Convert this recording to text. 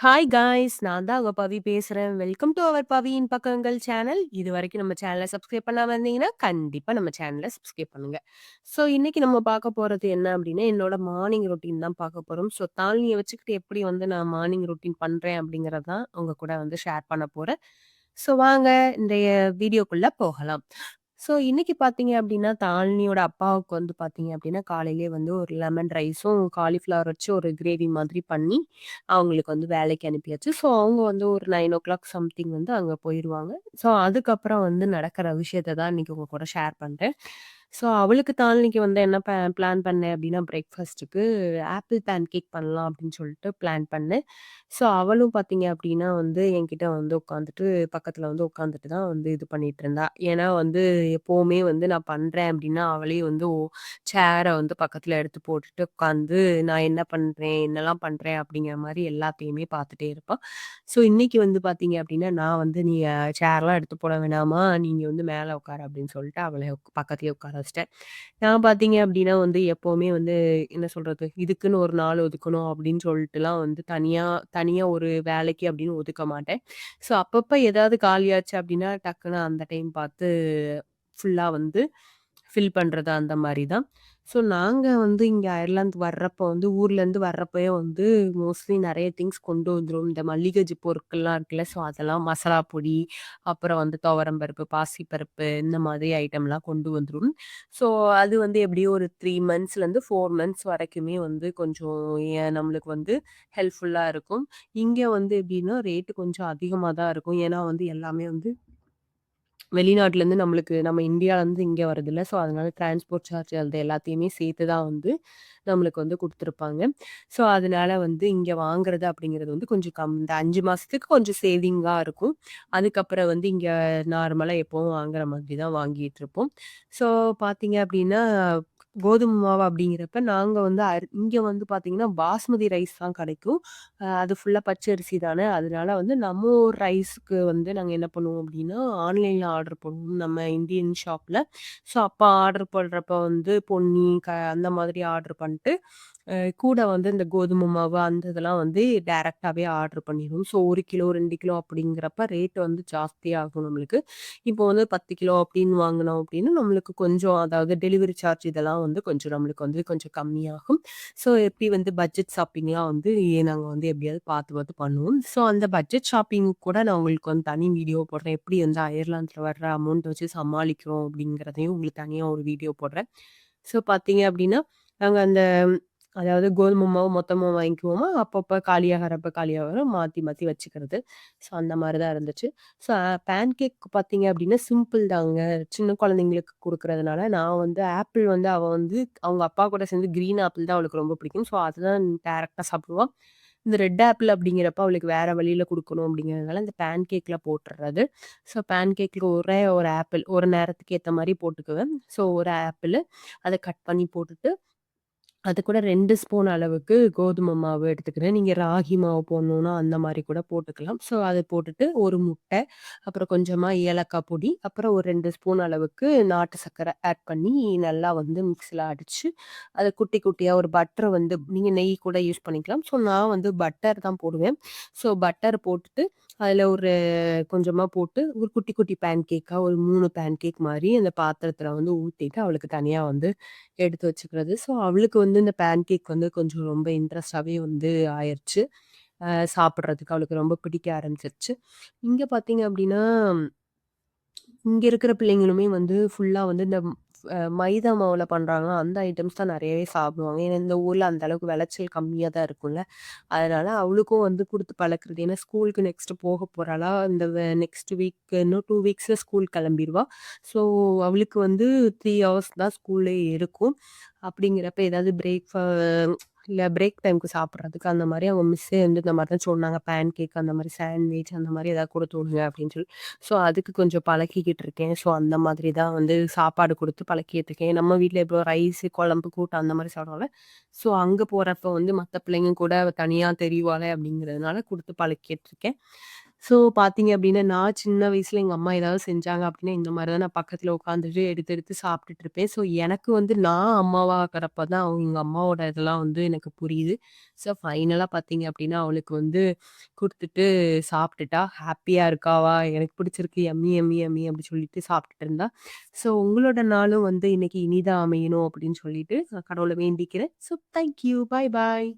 Hi guys! நான் தான் உங்க பவி பேசுறேன். வெல்கம் டூ அவர் பவியின் பக்கங்கள் சேனல். இதுவரைக்கும் நம்ம சேனல சப்ஸ்கிரைப் பண்ணாம இருந்தீங்கன்னா, கண்டிப்பா நம்ம சேனல சப்ஸ்கிரைப் பண்ணுங்க. இன்னைக்கு நம்ம பார்க்க போறது என்ன அப்டின்னா, என்னோட மார்னிங் ரொட்டீன் தான் பார்க்க போறோம். தாழ்னிய வச்சுக்கிட்டு எப்படி வந்து நான் மார்னிங் ரொட்டீன் பண்றேன் அப்படிங்கிறது தான் உங்க கூட வந்து ஷேர் பண்ண போறேன். வாங்க இன்றைய வீடியோக்குள்ள போகலாம். இன்னைக்கு பார்த்தீங்க அப்டின்னா, தாழ்னியோட அப்பாவுக்கு வந்து பார்த்தீங்க அப்டின்னா, காலையிலேயே வந்து ஒரு லெமன் ரைஸும், காலிஃப்ளவர் வச்சு ஒரு கிரேவி மாதிரி பண்ணி, அவங்களுக்கு வந்து வேலைக்கு அனுப்பியாச்சு. அவங்க வந்து ஒரு 9:00 சம்திங் வந்து அங்க போயிருவாங்க. அதுக்கப்புறம் வந்து நடக்கிற விஷயத்த தான் இன்னைக்கு உங்க கூட ஷேர் பண்றேன். அவளுக்கு தாழ்னிக்கு வந்து என்ன பிளான் பண்ணேன் அப்டின்னா, பிரேக்ஃபாஸ்ட்டுக்கு ஆப்பிள் பேன் கேக் பண்ணலாம் அப்டின்னு சொல்லிட்டு பிளான் பண்ணேன். அவளும் பார்த்தீங்க அப்டின்னா வந்து என்கிட்ட வந்து உட்காந்துட்டு பக்கத்துல வந்து உட்காந்துட்டு தான் வந்து இது பண்ணிட்டு இருந்தா. ஏன்னா வந்து எப்பவுமே வந்து நான் பண்றேன் அப்டின்னா, அவளே வந்து சேர வந்து பக்கத்துல எடுத்து போட்டுட்டு உட்காந்து நான் என்ன பண்றேன், என்னலாம் பண்றேன் அப்டிங்கிற மாரி எல்லாத்தையுமே பார்த்துட்டே இருப்பா. இன்னைக்கு வந்து பார்த்தீங்க அப்டின்னா, நான் வந்து "நீ சேர்லாம் எடுத்து போட வேணாமா, நீங்க வந்து மேல உட்காரு" அப்டின்னு சொல்லிட்டு அவள பக்கத்துலயே உட்கார வச்சுட்டேன். நான் பார்த்தீங்க அப்டின்னா வந்து எப்பவுமே வந்து என்ன சொல்றது, இதுக்குன்னு ஒரு நாள் ஒதுக்கணும் அப்டின்னு சொல்ட்டுலாம் வந்து தனியா தனியா ஒரு வேலைக்கு அப்டின்னு ஒதுக்க மாட்டேன். அப்பப்ப ஏதாவது காலியாச்சு அப்டின்னா, டக்குனு அந்த டைம் பார்த்து ஃபுல்லா வந்து ஃபில் பண்றது அந்த மாரி தான். நாங்க வந்து இங்க அயர்லாந்து வர்றப்போ வந்து ஊர்லேருந்து வர்றப்பயே வந்து மோஸ்ட்லி நெறைய திங்ஸ் கொண்டு வந்துருவோம். இந்த மல்லிகை பொருட்கள்லாம் இருக்குல்ல, அதெல்லாம் மசாலா பொடி, அப்புறம் வந்து துவரம் பருப்பு, பாசிப்பருப்பு இந்த மாதிரி ஐட்டம்லாம் கொண்டு வந்துரும். ஸோ அது வந்து எப்படியும் ஒரு 3 மந்த்ஸ்லேருந்து 4 மந்த்ஸ் வரைக்குமே வந்து கொஞ்சம் நம்மளுக்கு வந்து ஹெல்ப்ஃபுல்லா இருக்கும். இங்க வந்து எப்படின்னா ரேட்டு கொஞ்சம் அதிகமா தான் இருக்கும். ஏன்னா வந்து எல்லாமே வந்து வெளிநாட்டுலேருந்து நம்மளுக்கு நம்ம இந்தியாலருந்து இங்க வருதுல்ல. அதனால டிரான்ஸ்போர்ட் சார்ஜ் அது எல்லாத்தையுமே சேர்த்து தான் வந்து நம்மளுக்கு வந்து குடுத்துருப்பாங்க. அதனால வந்து இங்க வாங்குறது அப்படிங்கிறது வந்து கொஞ்சம் இந்த 5 மாசத்துக்கு கொஞ்சம் சேவிங்கா இருக்கும். அதுக்கப்புறம் வந்து இங்க நார்மலா எப்பவும் வாங்குற மாதிரி தான் வாங்கிட்டுருப்போம். ஸோ பார்த்தீங்க அப்படின்னா, கோதுமை மாவு அப்படிங்கிறப்ப நாங்க வந்து இங்க வந்து பார்த்தீங்கன்னா, பாஸ்மதி ரைஸ் தான் கிடைக்கும். அது ஃபுல்லா பச்சரிசி தானே. அதனால வந்து நம்ம ஊர் ரைஸ்க்கு வந்து நாங்க என்ன பண்ணுவோம் அப்டின்னா, ஆன்லைன்ல ஆர்டர் பண்ணுவோம். நம்ம இந்தியன் ஷாப்ல. அப்ப ஆர்டர் பண்றப்ப வந்து பொன்னி, அந்த மாதிரி ஆர்டர் பண்ட்டு, அ கூட வந்து இந்த கோதுமை மாவு அந்த இதெல்லாம் வந்து டைரக்ட்டாவே ஆர்டர் பண்ணிருவோம். 1 கிலோ, 2 கிலோ அப்படிங்கிறப்ப ரேட் வந்து ஜாஸ்தியாகும் நம்மளுக்கு. இப்போ வந்து 10 கிலோ அப்படின்னு வாங்குனோம் அப்டின்னா, நம்மளுக்கு கொஞ்சம் அதாவது டெலிவரி சார்ஜ் இதெல்லாம் வந்து கொஞ்சம் நம்மளுக்கு வந்து கொஞ்சம் கம்மியாகும். எப்படி வந்து பட்ஜெட் ஷாப்பிங்லாம் வந்து நாங்க வந்து எப்படியாவது பார்த்து பார்த்து பண்ணுவோம். அந்த பட்ஜெட் ஷாப்பிங் கூட நான் உங்களுக்கு வந்து தனி வீடியோ போடுறேன். எப்படி வந்து அயர்லாந்துல வர்ற அமௌண்ட் வச்சு சமாளிக்கிறோம் அப்படிங்கிறதையும் உங்களுக்கு தனியா ஒரு வீடியோ போடுறேன். பார்த்தீங்க அப்படின்னா, நாங்க அந்த அதாவது கோதுமை மாவு மொத்தமா வாங்கிக்குவோமா, அப்பப்ப காலியாகறப்ப காலியாகற மாத்தி மாத்தி வச்சுக்கிறது. அந்த மாரி தான் இருந்துச்சு. ஸோ பேன் கேக் பார்த்தீங்க அப்படின்னா, சிம்பிள் தாங்க. சின்ன குழந்தைங்களுக்கு குடுக்குறதுனால, நான் வந்து ஆப்பிள் வந்து அவ வந்து அவங்க அப்பா கூட சேர்ந்து கிரீன் ஆப்பிள் தான் அவளுக்கு ரொம்ப பிடிக்கும். அதுதான் டைரக்ட்டா சாப்பிடுவா. இந்த ரெட் ஆப்பிள் அப்படிங்கிறப்ப அவளுக்கு வேற வழியில குடுக்கணும் அப்படிங்கிறதுனால, இந்த பேன் கேக்ல போட்டுறது. பேன் கேக்ல ஒரே ஒரு ஆப்பிள், ஒரு நேரத்துக்கு ஏத்த மாரி போட்டுக்குவேன். ஒரு ஆப்பிளு அத கட் பண்ணி போட்டுட்டு அது கூட 2 ஸ்பூன் அளவுக்கு கோதுமை மாவு எடுத்துக்கிறேன். நீங்க ராகி மாவு போடணும்னா, அந்த மாரி கூட போட்டுக்கலாம். அத போட்டுட்டு 1 முட்டை, அப்புறம் கொஞ்சமா ஏலக்காய் பொடி, அப்புறம் ஒரு 2 ஸ்பூன் அளவுக்கு நாட்டு சர்க்கரை ஆட் பண்ணி நல்லா வந்து மிக்ஸில அடிச்சு, அத குட்டி குட்டியா ஒரு பட்டர் வந்து நீங்க நெய் கூட யூஸ் பண்ணிக்கலாம். நான் வந்து பட்டர் தான் போடுவேன். பட்டர் போட்டுட்டு, அதில ஒரு கொஞ்சமா போட்டு ஒரு குட்டி குட்டி பேன் கேக்கா ஒரு 3 பேன் கேக் மாரி அந்த பாத்திரத்தில வந்து ஊத்திட்டு, அவளுக்கு தனியா வந்து எடுத்து வச்சுக்கிறது. அவளுக்கு வந்து இந்த பேன் கேக் வந்து கொஞ்சம் ரொம்ப இன்ட்ரெஸ்ட்டாவே வந்து ஆயிருச்சு. சாப்பிடுறதுக்கு அவளுக்கு ரொம்ப பிடிக்க ஆரம்பிச்சுருச்சு. இங்க பார்த்தீங்க அப்டின்னா, இங்க இருக்கிற பிள்ளைங்களுமே வந்து ஃபுல்லா வந்து இந்த மைதா மாவுல பண்றாங்கல்ல, அந்த ஐட்டம்ஸ் தான் நெறையவே சாப்பிடுவாங்க. ஏன்னா இந்த ஊர்ல அந்த அளவுக்கு விளைச்சல் கம்மியா தான் இருக்கும்ல. அதனால அவளுக்கும் வந்து குடுத்து பழக்குறது. ஏன்னா ஸ்கூலுக்கு நெக்ஸ்ட் போக போறாளா, இந்த நெக்ஸ்ட் வீக் இன்னும் 2 வீக்ஸ்ல ஸ்கூல் கிளம்பிருவா. ஸோ அவளுக்கு வந்து 3 ஹவர்ஸ் தான் ஸ்கூலே இருக்கும். அப்படிங்கிறப்ப ஏதாவது இல்ல பிரேக் டைம்க்கு சாப்பிடுறதுக்கு அந்த மாரி அவங்க மிஸ்ஸே வந்து இந்த மாரி தான் சொன்னாங்க. பேன் கேக் அந்த மாரி சாண்ட்விச் அந்த மாரி ஏதாவது குடுத்து விடுங்க அப்படின்னு சொல்லி. அதுக்கு கொஞ்சம் பழக்கிக்கிட்டு இருக்கேன். அந்த மாதிரி தான் வந்து சாப்பாடு குடுத்து பழக்கிட்டு இருக்கேன். நம்ம வீட்ல இப்போ ரைஸு, குழம்பு, கூட்டு அந்த மாரி சாப்பிடுவோம்ல. அங்க போறப்ப வந்து மத்த பிள்ளைங்க கூட அவ தனியா தெரிவாளே அப்படிங்கிறதுனால குடுத்து பழக்கிட்டு இருக்கேன். ஸோ பார்த்தீங்க அப்டின்னா, நான் சின்ன வயசுல எங்க அம்மா ஏதாவது செஞ்சாங்க அப்டின்னா, இந்த மாரி தான் நான் பக்கத்துல உட்காந்துட்டு எடுத்து எடுத்து சாப்ட்டுட்டு இருப்பேன். ஸோ எனக்கு வந்து நான் அம்மாவா ஆகுறப்ப தான் எங்க அம்மாவோட இதெல்லாம் வந்து எனக்கு புரியுது. ஸோ ஃபைனலா பார்த்தீங்க அப்டின்னா, அவளுக்கு வந்து குடுத்துட்டு சாப்ட்டுட்டா. ஹாப்பியா இருக்காவா, எனக்கு பிடிச்சிருக்கு யம்மி யம்மி யம்மி அப்டி சொல்லிட்டு சாப்ட்டுட்டு இருந்தா. ஸோ உங்களோட நாளும் வந்து இன்னைக்கு இனிதா அமையணும் அப்டின்னு சொல்லிட்டு நான் கடவுள வேண்டிக்கிறேன். So thank you. Bye bye.